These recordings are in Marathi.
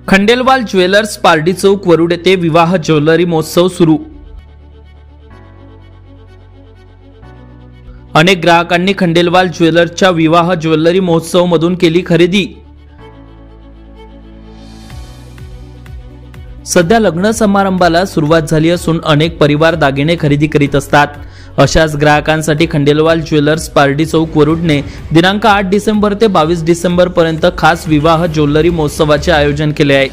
खंडेलवाल ज्वेलर्स पारडी चौक वरुड येथे विवाह ज्वेलरी महोत्सव सुरू। अनेक ग्राहकांनी खंडेलवाल ज्वेलर्सच्या विवाह ज्वेलरी महोत्सव मधून केली खरेदी। सध्या लग्न समारंभाला सुरुवात झाली असून अनेक परिवार दागिने खरेदी करीत असतात। अशाच ग्राहकांसाठी खंडेलवाल ज्वेलर्स पारडी चौक वरुडने दिनांक 8 डिसेंबर ते 22 डिसेंबर पर्यंत खास विवाह ज्वेलरी महोत्सवाचे आयोजन केले आहे।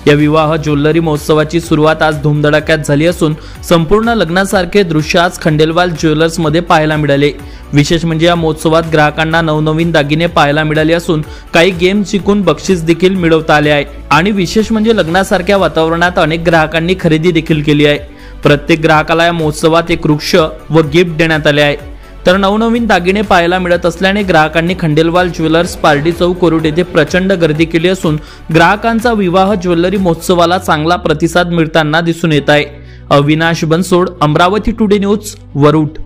या विवाह ज्वेलरी महोत्सवाची सुरुवात आज धूमधडाक्यात झाली असून संपूर्ण लग्नासारखे दृश्य आज खंडेलवाल ज्वेलर्स मध्ये पाहायला मिळाले। विशेष म्हणजे या महोत्सवात ग्राहकांना नवनवीन दागिने पाहायला मिळाले असून काही गेम जिंकून बक्षीस देखील मिळवता आले आहे आणि विशेष म्हणजे लग्नासारख्या वातावरणात अनेक ग्राहकांनी खरेदी देखील केली आहे। प्रत्येक ग्राहकाला या महोत्सवात एक वृक्ष व गिफ्ट देण्यात आले आहे। तर नवनवीन दागिने पाहायला मिळत असल्याने ग्राहकांनी खंडेलवाल ज्वेलर्स पारडी चौक वरुड येथे प्रचंड गर्दी केली असून ग्राहकांचा विवाह ज्वेलरी महोत्सवाला चांगला प्रतिसाद मिळताना दिसून येत आहे। Avinash Bansod, Amravati today news, Warud.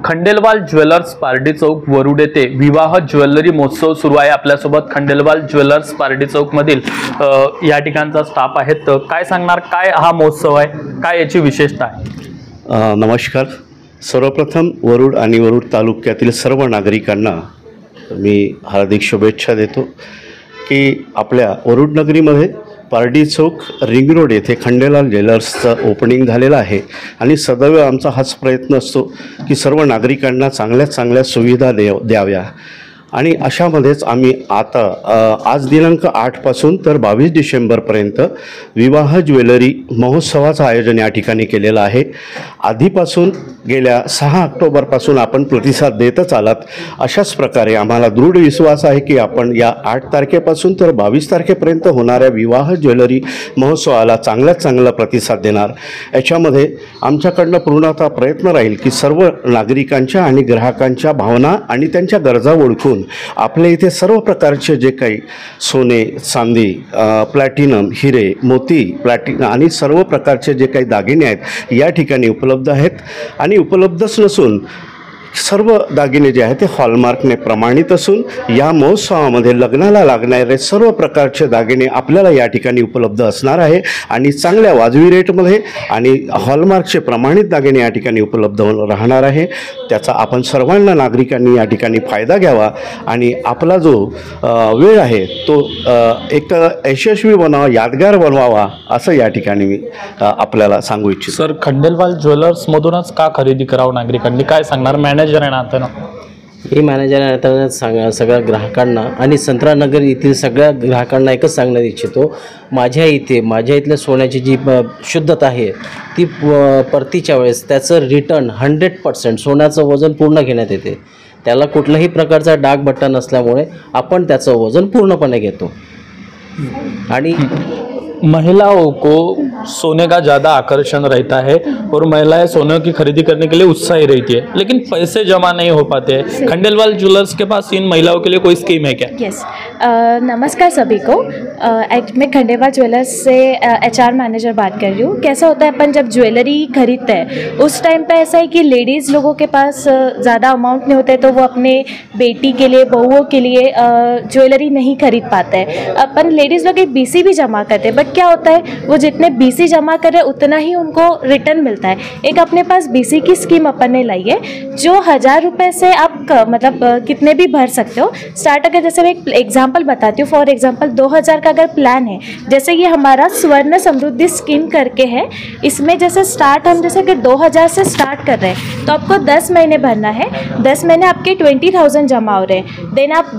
Khandelwal jewellers Pardi Chowk Warud येथे विवाह ज्वेलरी महोत्सव सुरू आहे। आपल्यासोबत खंडेलवाल ज्वेलर्स पारडी चौक मधील या ठिकाणचा स्टाफ आहे। तर काय सांगणार, काय हा महोत्सव आहे, काय याची विशेषता आहे? नमस्कार। सर्वप्रथम वरुड आणि वरुड तालुक्यातील सर्व नागरिकांना मी हार्दिक शुभेच्छा देतो की आपल्या वरुड नगरीमध्ये पारडी चौक रिंग रोड येथे खंडेलाल ज्वेलर्सचं ओपनिंग झालेलं आहे आणि सदैव आमचा हाच प्रयत्न असतो की सर्व नागरिकांना चांगल्यात चांगल्या सुविधा द्याव्या आणि अशामध्येच आम्ही आता आज दिनांक 8 पासून तर 22 डिसेंबरपर्यंत विवाह ज्वेलरी महोत्सवाचं आयोजन या ठिकाणी केलेलं आहे। आधीपासून गेल्या 6 ऑक्टोबरपासून आपण प्रतिसाद देतच आलात। अशाच प्रकारे आम्हाला दृढ विश्वास आहे की आपण या 8 तारखेपासून तर 22 तारखेपर्यंत होणाऱ्या विवाह ज्वेलरी महोत्सवाला चांगल्यात चांगला प्रतिसाद देणार। याच्यामध्ये आमच्याकडनं पूर्णतः प्रयत्न राहील की सर्व नागरिकांच्या आणि ग्राहकांच्या भावना आणि त्यांच्या गरजा ओळखून आपल्या इथे सर्व प्रकारचे जे काही सोने, चांदी, प्लॅटिनम, हिरे, मोती, प्लॅटिनम आणि सर्व प्रकारचे जे काही दागिने आहेत या ठिकाणी उपलब्ध आहेत आणि उपलब्धच नसून सर्व दागिने जे आहेत ते हॉलमार्कने प्रमाणित असून या महोत्सवामध्ये लग्नाला लागणारे सर्व प्रकारचे दागिने आपल्याला या ठिकाणी उपलब्ध असणार आहे आणि चांगल्या वाजवी रेटमध्ये आणि हॉलमार्कचे प्रमाणित दागिने या ठिकाणी उपलब्ध राहणार आहे। त्याचा आपण सर्वांना नागरिकांनी या ठिकाणी फायदा घ्यावा आणि आपला जो वेळ आहे तो एक यशस्वी बनवावा, यादगार बनवावा असं या ठिकाणी मी आपल्याला सांगू इच्छितो। सर, खंडेलवाल ज्वेलर्स मधूनच का खरेदी करावं नागरिकांनी, काय सांगणार? मॅनेजर आहे ना आता ना, मी मॅनेजर आहे आता सगळ्या ग्राहकांना आणि संत्रानगर येथील सगळ्या ग्राहकांना एकच सांगण्यात इच्छितो, माझ्या इथल्या सोन्याची जी शुद्धता आहे ती परतीच्या वेळेस त्याचं रिटर्न 100% सोन्याचं वजन पूर्ण घेण्यात येते। त्याला कुठल्याही प्रकारचा डाग बट्टा नसल्यामुळे आपण त्याचं वजन पूर्णपणे घेतो। आणि महिलाओं को सोने का ज़्यादा आकर्षण रहता है और महिलाएं सोने की खरीदी करने के लिए उत्साही रहती है, लेकिन पैसे जमा नहीं हो पाते हैं। Khandelwal jewellers K pass in महिलाओं के लिए कोई स्कीम है क्या? यस, नमस्कार सभी को। मैं खंडेलवाल ज्वेलर्स से HR मैनेजर बात कर रही हूँ। कैसा होता है, अपन जब ज्वेलरी खरीदते हैं उस टाइम पे ऐसा है कि लेडीज़ लोगों के पास ज़्यादा अमाउंट नहीं होता है तो वो अपने बेटी के लिए, बहुओं के लिए ज्वेलरी नहीं खरीद पाते हैं। अपन लेडीज़ लोग एक BC भी जमा करते हैं, बट क्या होता है वो जितने BC जमा कर रहे हैं उतना ही उनको रिटर्न मिलता है। एक अपने पास BC की स्कीम अपन ने लाई है जो 1000 रुपये से आप मतलब कितने भी भर सकते हो। स्टार्ट अगर जैसे मैं एक एग्जांपल बताती हूँ, फॉर एग्जांपल 2000 का अगर प्लान है, जैसे ये हमारा स्वर्ण समृद्धि स्कीम करके है, इसमें जैसे स्टार्ट हम जैसे अगर 2000 से स्टार्ट कर रहे हैं तो आपको 10 महीने भरना है। 10 महीने आपके 20,000 जमा हो रहे हैं। देन आप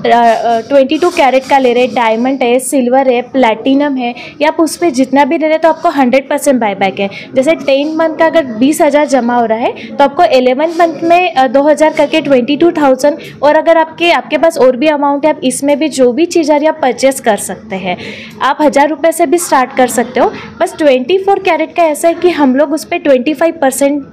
22 कैरेट का ले रहे हैं, डायमंड है, सिल्वर है, प्लैटिनम है, या आप उस पर जितना भी ले रहे हैं तो आपको 100% बायबैक है। जैसे 10 मंथ का अगर 20,000 जमा हो रहा है तो आपको 11 मंथ में 2000 करके 22 22,000, और अगर आपके पास और भी अमाउंट है, आप इसमें भी जो भी चीज़ आ रही है आप परचेस कर सकते हैं। आप 1000 रुपये से भी स्टार्ट कर सकते हो। बस 24 कैरेट का ऐसा है कि हम लोग उस पर 25%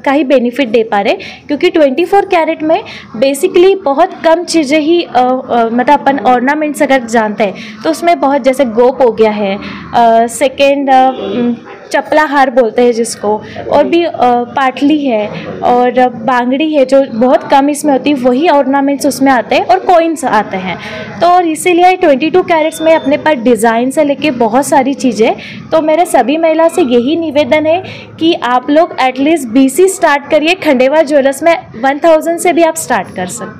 का ही बेनिफिट दे पा रहे, क्योंकि 24 कैरेट में बेसिकली बहुत कम चीज़ें ही मतलब अपन ऑर्नामेंट्स अगर जानते हैं तो उसमें बहुत, जैसे गोप हो गया है, सेकेंड चपला हार बोलते हैं जिसको, और भी पाटली है और बांगड़ी है जो बहुत कम इसमें होती है, वही ऑर्नामेंट्स उसमें आते हैं और कॉइन्स आते हैं। तो और इसीलिए 22 कैरेट्स में अपने पास डिज़ाइन से लेके बहुत सारी चीज़ें। तो मेरे सभी महिला से यही निवेदन है कि आप लोग एटलीस्ट BC स्टार्ट करिए। खंडेवा ज्वेलर्स में 1000 से भी आप स्टार्ट कर सकते हैं।